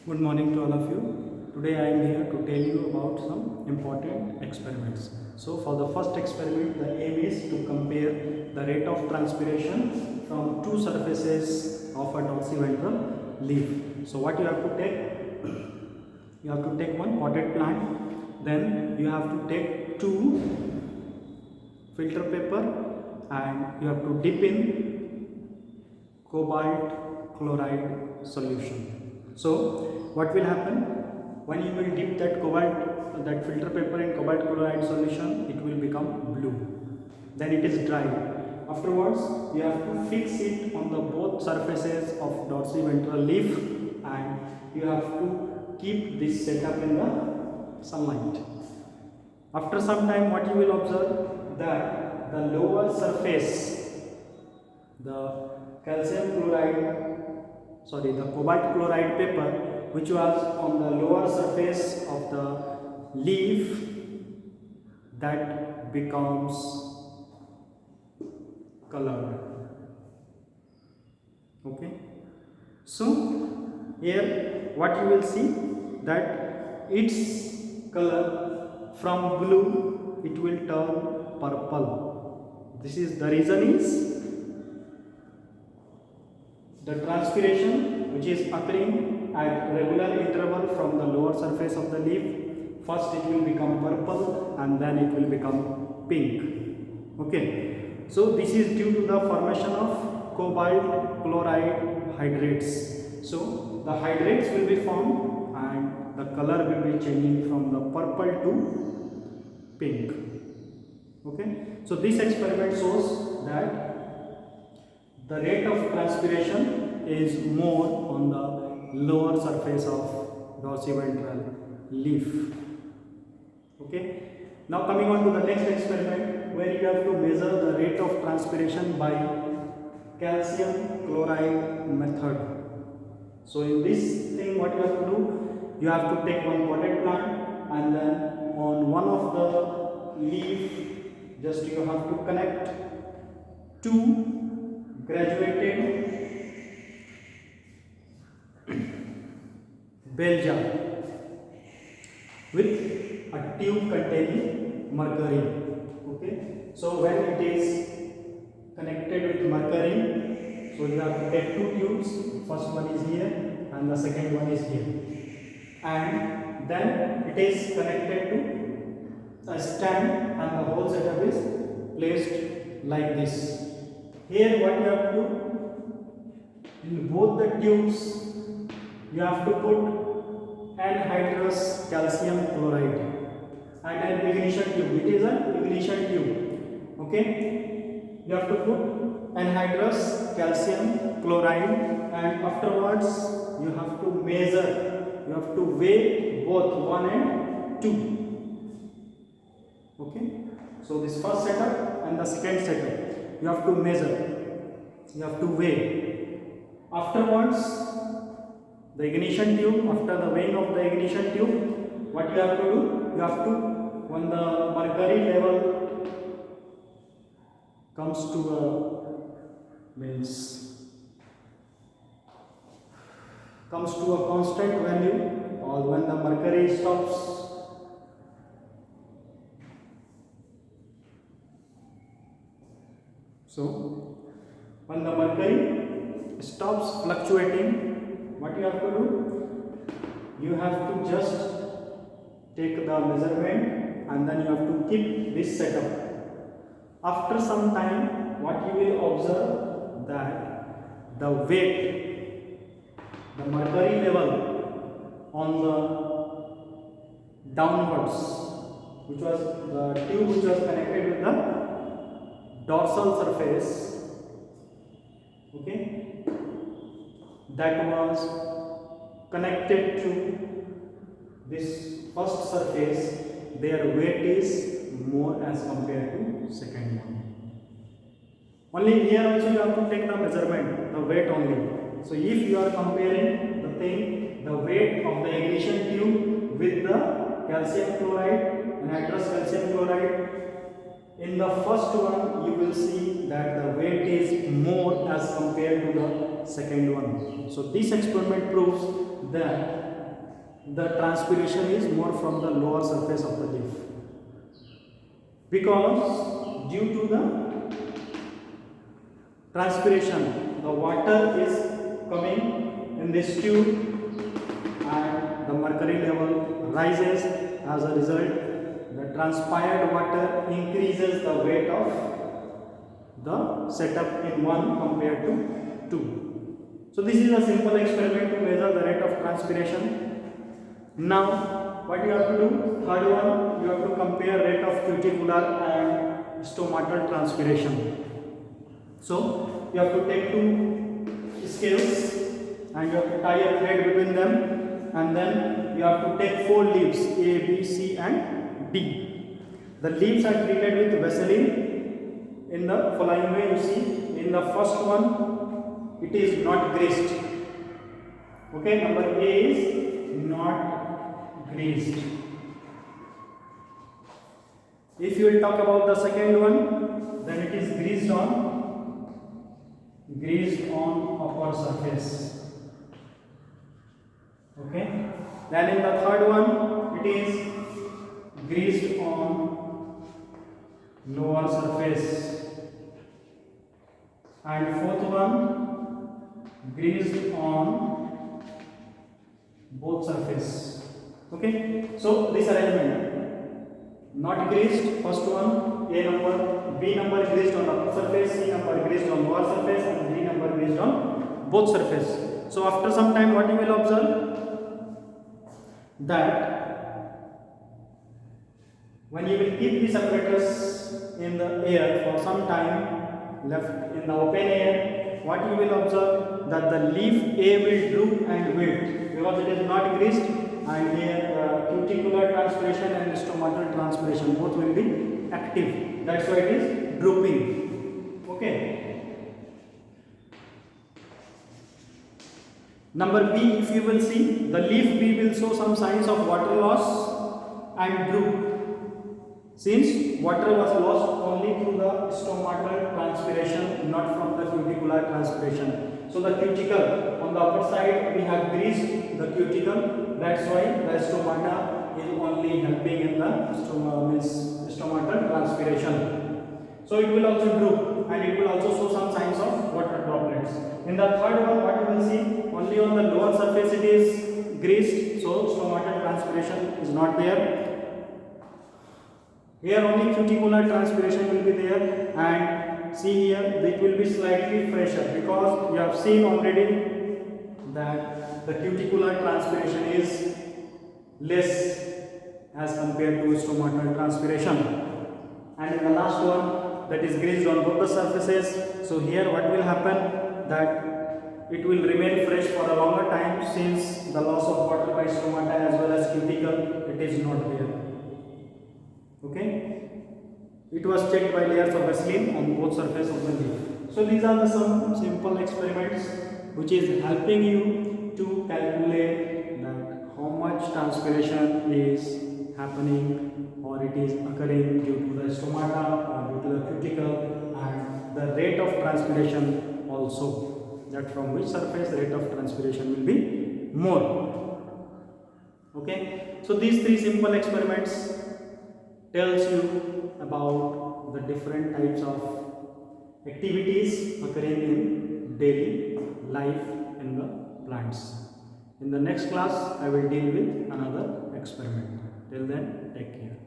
Good morning to all of you. Today I am here to tell you about some important experiments. So for the first experiment, the aim is to compare the rate of transpiration from two surfaces of a dorsiventral leaf. So what you have to take? You have to take one potted plant, then you have to take two filter paper and you have to dip in cobalt chloride solution. So what will happen when you will dip that filter paper in cobalt chloride solution? It will become blue. Then it is dry. Afterwards you have to fix it on the both surfaces of dorsiventral leaf and you have to keep this setup in the sunlight. After some time, what you will observe that the lower surface, the the cobalt chloride paper which was on the lower surface of the leaf, that becomes colored. Okay. So here what you will see that its color from blue it will turn purple. This is the reason is the transpiration which is occurring at regular interval from the lower surface of the leaf. First it will become purple and then it will become pink. Okay. So this is due to the formation of cobalt chloride hydrates. So the hydrates will be formed and the color will be changing from the purple to pink. Okay. So this experiment shows that the rate of transpiration is more on the lower surface of dorsiventral leaf. Okay. Now coming on to the next experiment where you have to measure the rate of transpiration by calcium chloride method. So in this thing what you have to do, you have to take one potted plant and then on one of the leaf just you have to connect two graduated bell jar with a tube containing mercury. Okay. So when it is connected with mercury, so you have to take two tubes. First one is here and the second one is here, and then it is connected to a stand and the whole setup is placed like this. Here what you have to do, in both the tubes you have to put anhydrous calcium chloride and an ignition tube. It is an ignition tube. Okay. You have to put anhydrous calcium chloride and afterwards you have to measure, you have to weigh both 1 and 2. Okay. So this first setup and the second setup you have to measure, you have to weigh. Afterwards the ignition tube, after the weighing of the ignition tube, what you have to do, you have to, when the mercury level comes to a constant value, or when the mercury stops when the mercury stops fluctuating, what you have to do? You have to just take the measurement and then you have to keep this setup. After some time, what you will observe that the weight, the mercury level on the downwards, which was the tube which was connected with the dorsal surface, okay, that was connected to this first surface, their weight is more as compared to second one. Only here also you have to take the measurement, the weight only. So if you are comparing the thing, the weight of the ignition tube with the calcium chloride, anhydrous calcium chloride, in the first one you will see that the weight is more as compared to the second one. So this experiment proves that the transpiration is more from the lower surface of the leaf, because due to the transpiration the water is coming in this tube and the mercury level rises. As a result, the transpired water increases the weight of the setup in one compared to two. So this is a simple experiment to measure the rate of transpiration. Now what you have to do, third one, you have to compare rate of cuticular and stomatal transpiration. So you have to take two scales and you have to tie a thread between them, and then you have to take 4 leaves A, B, C and D. The leaves are treated with Vaseline in the following way. You see, in the first one it is not greased. Okay, number A is not greased. If you will talk about the second one, then it is greased on upper surface. Okay, then in the third one it is greased on lower surface, and fourth one greased on both surface. Okay, so this arrangement, not greased, first one A number, B number greased on upper surface, C number greased on lower surface and D number greased on both surface. So after some time what you will observe, that when you will keep this apparatus in the air for some time, left in the open air, what you will observe, that the leaf A will droop and wilt because it is not greased, and here cuticular transpiration and stomatal transpiration both will be active. That's why it is drooping. Okay. Number B, if you will see, the leaf B will show some signs of water loss and droop, since water was lost only through the stomatal transpiration, not from the cuticular transpiration. So the cuticle on the upper side we have greased the cuticle, that's why the stomata is only helping in the stomatal transpiration. So it will also droop and it will also show some signs of water droplets. In the third one, what you will see, only on the lower surface it is greased, so stomatal transpiration is not there. Here only cuticular transpiration will be there, and see here it will be slightly fresher because you have seen already that the cuticular transpiration is less as compared to stomatal transpiration. And in the last one, that is greased on both the surfaces. So here what will happen, that it will remain fresh for a longer time, since the loss of water by stomata as well as cuticle, it is not there. Okay, it was checked by layers of Vaseline on both surface of the leaf. So these are the some simple experiments which is helping you to calculate that how much transpiration is happening or it is occurring due to the stomata or due to the cuticle, and the rate of transpiration also, that from which surface rate of transpiration will be more. Okay, so these three simple experiments tells you about the different types of activities occurring in daily life in the plants. In the next class, I will deal with another experiment. Till then, take care.